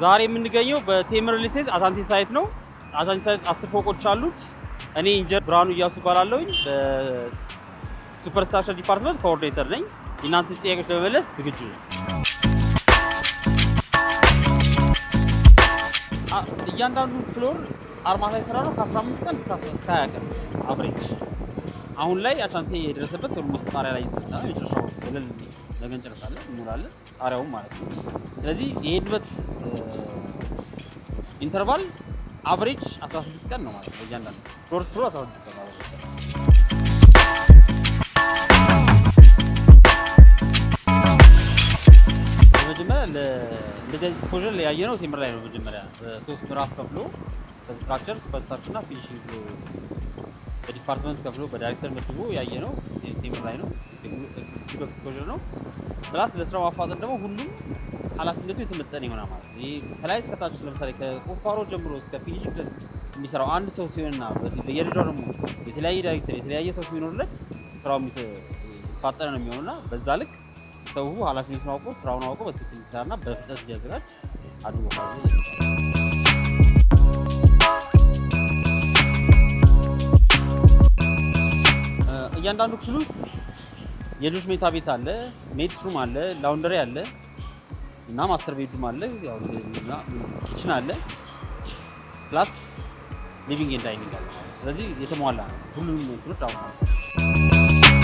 ዛሬ የምንገኘው በቴምር ሪል ስቴት አሳንቴ ሳይት ነው። አሳንቴ ሳይት 10 ፎቆች አሉት። እኔ ኢንጂነር ብርሃኑ እያሱ እባላለሁኝ። በሱፐር ስትራክቸር ዲፓርትመንት ኮኦርዲኔተር ነኝ። እናንተ ጥያቄዎች ለመመለስ ዝግጁ ነኝ። እያንዳንዱ ፍሎር አርማታ የሰራ ነው ከ15 ቀን እስከ 20 ቀን አቨሬጅ። አሁን ላይ አሳንቴ የደረሰበት ኦልሞስት ጣሪያ ላይ ይሰራ የጨረሻው ወለል ነገ እንጨርሳለን እንሞላለን ጣሪያውን ማለት ነው። ስለዚህ የሄድበት ኢንተርቫል አቨሬጅ 16 ቀን ነው ማለት ነው። እያንዳንዱ ፍሎር ፍሎር 16 ቀን ማለት ነው። መጀመሪያ ለእንደዚህ ኤክስፖዠር ላይ ያየነው ቴምር ላይ ነው። መጀመሪያ በሶስት ምዕራፍ ከፍሎ ስትራክቸር፣ ሱፐር ስትራክቸር እና ፊኒሺንግ በዲፓርትመንት ከፍሎ በዳይሬክተር መድቦ ያየነው ቴምር ላይ ነው። ኤክስፖዠር ነው። ፕላስ ለስራው ማፋጠን ደግሞ ሁሉም ኃላፊነቱ የተመጠነ ይሆናል ማለት ነው። ይሄ ከላይ እስከ ታች ለምሳሌ ከቁፋሮ ጀምሮ እስከ ፊኒሺንግ ድረስ የሚሰራው አንድ ሰው ሲሆንና በየደረጃው ደግሞ የተለያየ ዳይሬክተር የተለያየ ሰው ሲኖርለት ስራው የተፋጠነ ነው የሚሆነውና በዛ ልክ ሰው ኃላፊነቱን አውቆ ስራውን አውቆ በትክክል ይሰራና በፍጥነት እንዲያዘጋጅ አድርጎታል። እያንዳንዱ ክፍል ውስጥ የልጆች መኝታ ቤት አለ፣ ሜድስ ሩም አለ፣ ላውንደሪ አለ እና ማስተር ቤድሩም አለ፣ ያው ኪችን አለ፣ ፕላስ ሊቪንግ ኤንድ ዳይኒንግ አለ። ስለዚህ የተሟላ ነው ሁሉም እንትኖች አሁን ማለት ነው።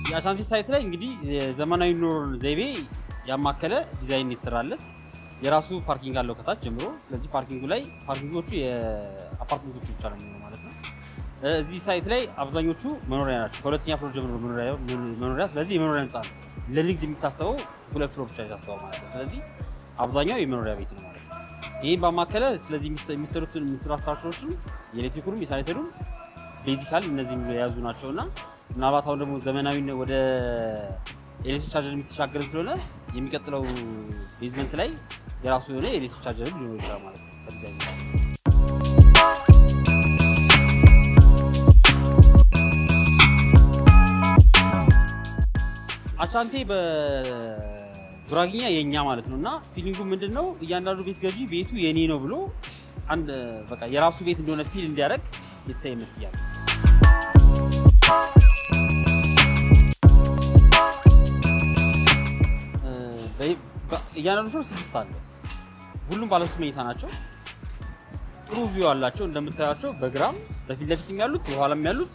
የአሳንቴ ሳይት ላይ እንግዲህ ዘመናዊ ኑሮ ዘይቤ ያማከለ ዲዛይን የተሰራለት የራሱ ፓርኪንግ አለው ከታች ጀምሮ። ስለዚህ ፓርኪንጎቹ የአፓርትመንቶቹ ብቻ ነው የሚሆነው ማለት ነው። እዚህ ሳይት ላይ አብዛኞቹ መኖሪያ ናቸው። ከሁለተኛ ፍሎር ጀምሮ መኖሪያ። ስለዚህ የመኖሪያ ህንፃ ነው። ለንግድ የሚታሰበው 2 ፍሎር ብቻ የታሰበው ማለት ነው። ስለዚህ አብዛኛው የመኖሪያ ቤት ነው ማለት ነው። ይህም ባማከለ ስለዚህ የሚሰሩትን ኢንፍራስትራክቸሮችን የኤሌክትሪኩንም የሳኒተሩም ቤዚካሊ እነዚህ የያዙ ናቸውና ምናልባት አሁን ደግሞ ዘመናዊ ወደ ኤሌክትሪክ ቻርጀር የሚተሻገር ስለሆነ የሚቀጥለው ቤዝመንት ላይ የራሱ የሆነ ኤሌክትሪክ ቻርጀር ሊኖር ይችላል ማለት ነው። ከዲዛይን አሳንቴ በጉራጌኛ የኛ ማለት ነው እና ፊሊንጉ ምንድነው? እያንዳንዱ ቤት ገዢ ቤቱ የኔ ነው ብሎ አንድ በቃ የራሱ ቤት እንደሆነ ፊል እንዲያደርግ የተሰየመ ስያሜ። እያንዳንዱ ፍሎር 6 አለ። ሁሉም ባለ 3 መኝታ ናቸው። ጥሩ ቪው አላቸው እንደምታያቸው። በግራም በፊት ለፊትም ያሉት በኋላም ያሉት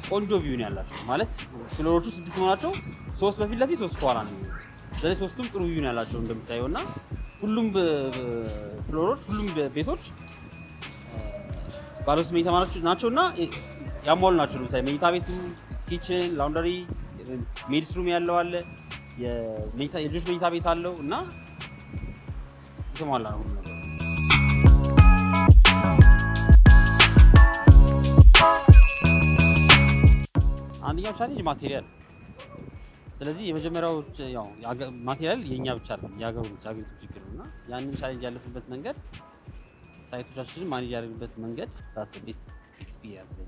ቆንጆ ቪው ነው ያላቸው። ማለት ፍሎሮቹ 6 መሆናቸው 3 በፊት ለፊት 3 በኋላ ነው የሚሆኑት። ስለዚህ ሶስቱም ጥሩ ቪው ነው ያላቸው እንደምታየውና ሁሉም ፍሎሮች ሁሉም ቤቶች ባለ 3 መኝታ ናቸውና ያሟሉ ናቸው። ለምሳሌ መኝታ ቤቱ፣ ኪችን፣ ላውንደሪ፣ ሜድስ ሩም ያለው አለ፣ የልጆች መኝታ ቤት አለው እና የተሟላ ነው ሁሉ ነገር። አንደኛው ቻሌንጅ ማቴሪያል። ስለዚህ የመጀመሪያው ያው ማቴሪያል የኛ ብቻ አይደለም የሀገሪቱ ችግር ነውና ያንን ቻሌንጅ ያለፍንበት መንገድ ሳይቶቻችንን ማኔጅ ያደረግንበት መንገድ that's the best experience ላይ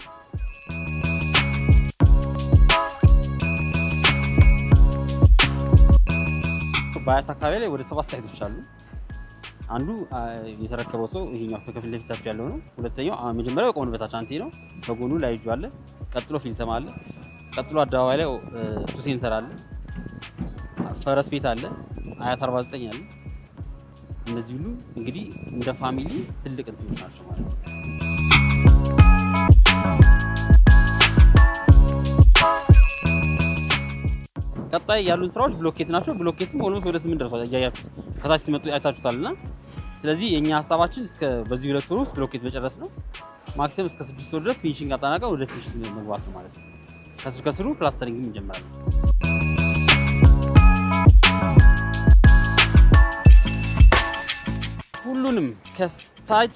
በአያት አካባቢ ላይ ወደ 7 ሳይቶች አሉ። አንዱ የተረከበው ሰው ይሄኛው ከፊት ለፊታቸው ያለው ነው። ሁለተኛው መጀመሪያው የቆመን በታች አንቴ ነው። በጎኑ ላይ ልጅ አለ። ቀጥሎ ፊልሰማ አለ። ቀጥሎ አደባባይ ላይ ቱ ሴንተር አለ። ፈረስ ቤት አለ። አያት 49 አለ። እነዚህ ሁሉ እንግዲህ እንደ ፋሚሊ ትልቅ እንትኖች ናቸው ማለት ነው። ቀጣይ ያሉን ስራዎች ብሎኬት ናቸው። ብሎኬትም ኦልሞስት ወደ 8 ደርሷል። ያያችሁት ከታች ሲመጡ አይታችሁታልና ስለዚህ የኛ ሀሳባችን እስከ በዚህ 2 ወር ውስጥ ብሎኬት መጨረስ ነው። ማክሲመም እስከ 6 ወር ድረስ ፊኒሺንግ አጠናቀን ወደ ፊኒሺንግ መግባት ነው ማለት ነው። ከስሩ ፕላስተሪንግም እንጀምራለን። ሁሉንም ከታች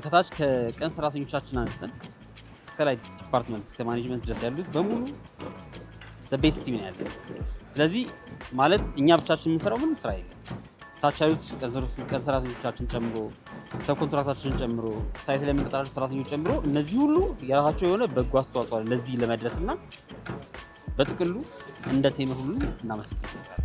ከታች ከቀን ሰራተኞቻችን አንስተን እስከ ላይ ዲፓርትመንት እስከ ማኔጅመንት ድረስ ያሉት በሙሉ ቤስት ቲም ነው ያለው። ስለዚህ ማለት እኛ ብቻችን የምንሰራው ምንም ስራ የለም። ታች ያሉት ቀን ሰራተኞቻችን ጨምሮ ሰብ ኮንትራክታችን ጨምሮ ሳይት ላይ የሚቀጥራቸው ሰራተኞች ጨምሮ እነዚህ ሁሉ የራሳቸው የሆነ በጎ አስተዋጽኦ አለ ለዚህ ለመድረስና በጥቅሉ እንደ ቴምር ሁሉ እናመሰግናለን።